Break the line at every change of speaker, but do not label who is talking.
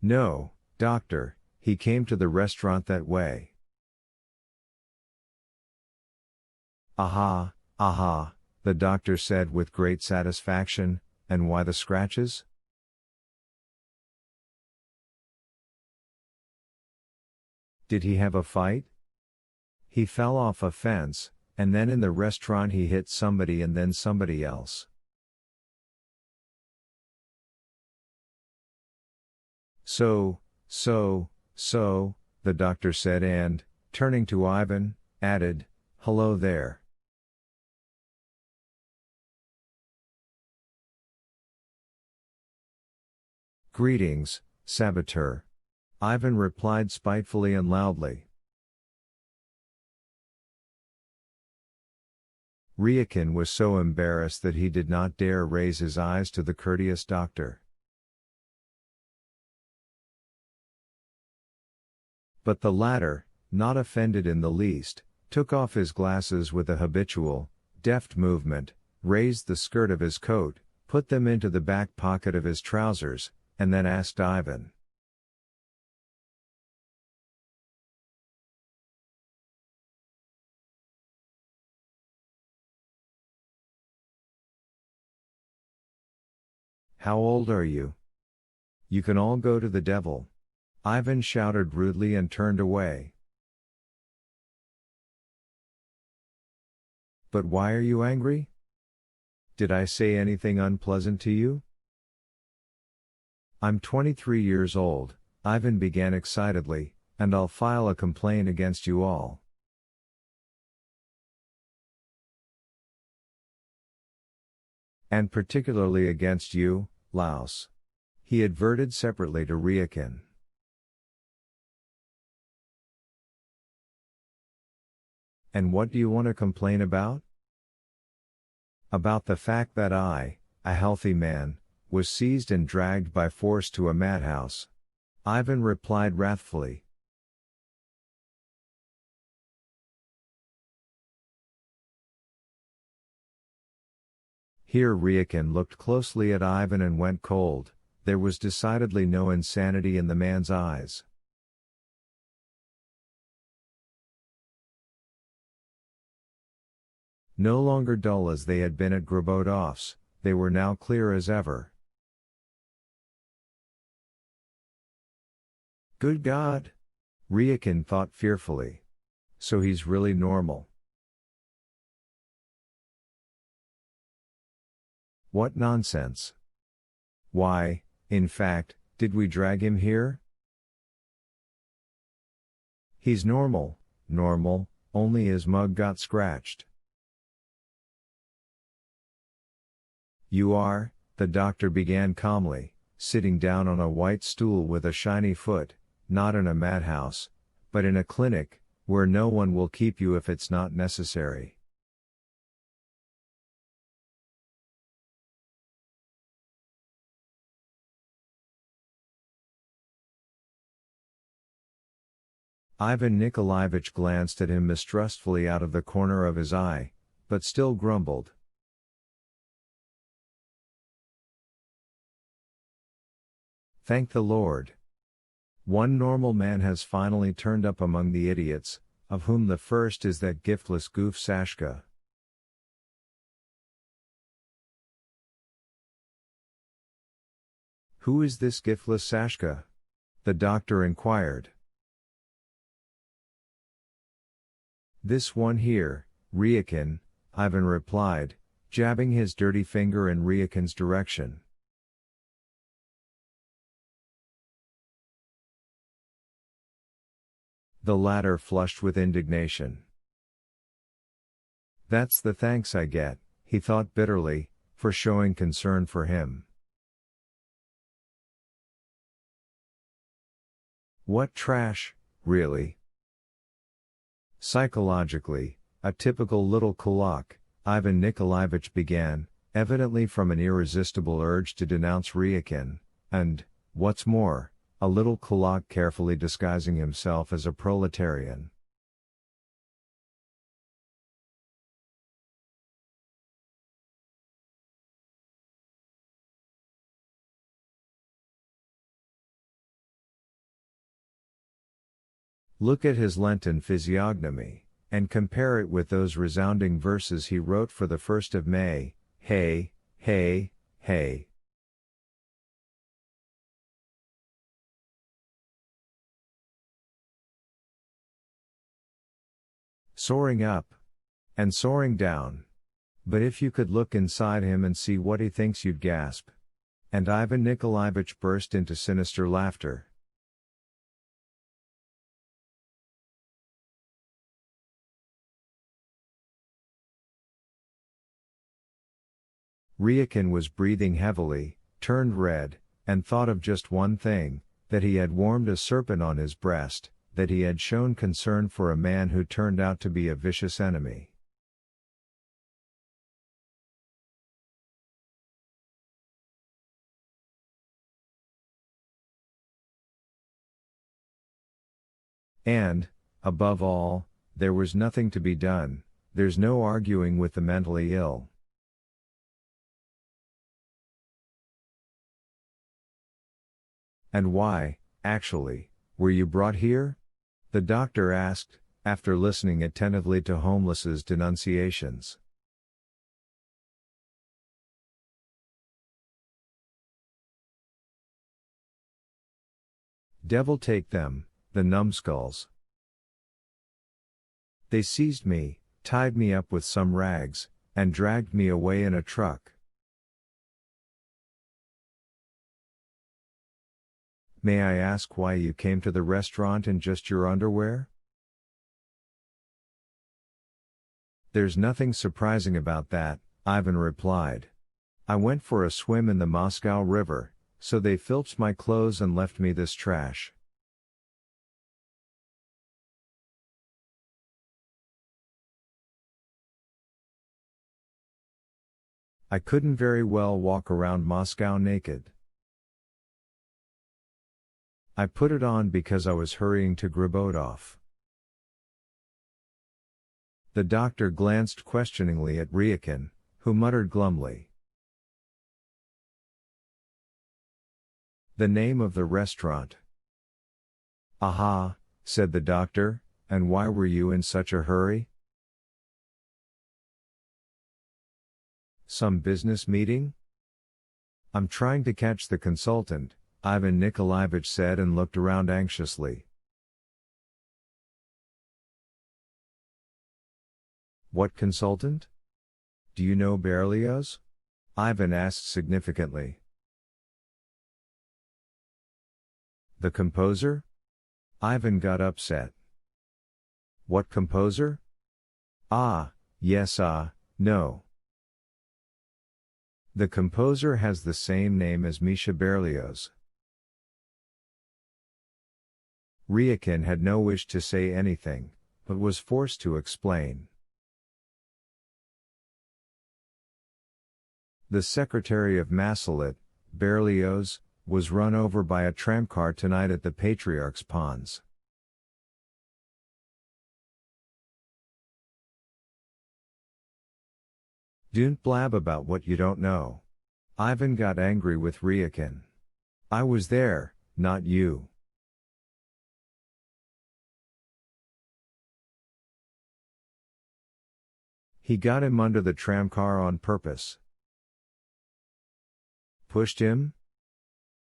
No, doctor, he came to the restaurant that way. Aha, aha, the doctor said with great satisfaction, and why the scratches? Did he have a fight? He fell off a fence, and then in the restaurant he hit somebody and then somebody else. So, the doctor said and, turning to Ivan, added, hello there. Greetings, saboteur. Ivan replied spitefully and loudly. Ryukin was so embarrassed that he did not dare raise his eyes to the courteous doctor. But the latter, not offended in the least, took off his glasses with a habitual, deft movement, raised the skirt of his coat, put them into the back pocket of his trousers, and then asked Ivan. How old are you? You can all go to the devil. Ivan shouted rudely and turned away. But why are you angry? Did I say anything unpleasant to you? I'm 23 years old, Ivan began excitedly, and I'll file a complaint against you all. And particularly against you, louse. He adverted separately to Ryukin. And what do you want to complain about? About the fact that I, a healthy man, was seized and dragged by force to a madhouse. Ivan replied wrathfully. Here Ryukin looked closely at Ivan and went cold. There was decidedly no insanity in the man's eyes. No longer dull as they had been at Grabodov's, they were now clear as ever. Good God! Ryukin thought fearfully. So he's really normal. What nonsense! Why, in fact, did we drag him here? He's normal, only his mug got scratched. You are, the doctor began calmly, sitting down on a white stool with a shiny foot, not in a madhouse, but in a clinic, where no one will keep you if it's not necessary. Ivan Nikolaevich glanced at him mistrustfully out of the corner of his eye, but still grumbled. Thank the Lord. One normal man has finally turned up among the idiots, of whom the first is that giftless goof Sashka. Who is this giftless Sashka? The doctor inquired. This one here, Ryukin, Ivan replied, jabbing his dirty finger in Ryukin's direction. The latter flushed with indignation. That's the thanks I get, he thought bitterly, for showing concern for him. What trash, really? Psychologically, a typical little kulak, Ivan Nikolaevich began, evidently from an irresistible urge to denounce Ryukin, and, what's more, a little kulak carefully disguising himself as a proletarian. Look at his Lenten physiognomy, and compare it with those resounding verses he wrote for the 1st of May, hey, hey, hey. Soaring up. And soaring down. But if you could look inside him and see what he thinks, you'd gasp. And Ivan Nikolaevich burst into sinister laughter. Ryukin was breathing heavily, turned red, and thought of just one thing, that he had warmed a serpent on his breast, that he had shown concern for a man who turned out to be a vicious enemy. And, above all, there was nothing to be done, there's no arguing with the mentally ill. And why, actually, were you brought here? The doctor asked, after listening attentively to Holmes's denunciations. Devil take them, the numbskulls. They seized me, tied me up with some rags, and dragged me away in a truck. May I ask why you came to the restaurant in just your underwear? There's nothing surprising about that, Ivan replied. I went for a swim in the Moscow River, so they filched my clothes and left me this trash. I couldn't very well walk around Moscow naked. I put it on because I was hurrying to Gribodov. The doctor glanced questioningly at Ryukin, who muttered glumly. The name of the restaurant. Aha, said the doctor, and why were you in such a hurry? Some business meeting? I'm trying to catch the consultant, Ivan Nikolaevich said and looked around anxiously. What consultant? Do you know Berlioz? Ivan asked significantly. The composer? Ivan got upset. What composer? Ah, yes, no. The composer has the same name as Misha Berlioz. Ryukin had no wish to say anything, but was forced to explain. The secretary of Masalit, Berlioz, was run over by a tramcar tonight at the Patriarch's Ponds. Don't blab about what you don't know. Ivan got angry with Ryukin. I was there, not you. He got him under the tramcar on purpose. Pushed him?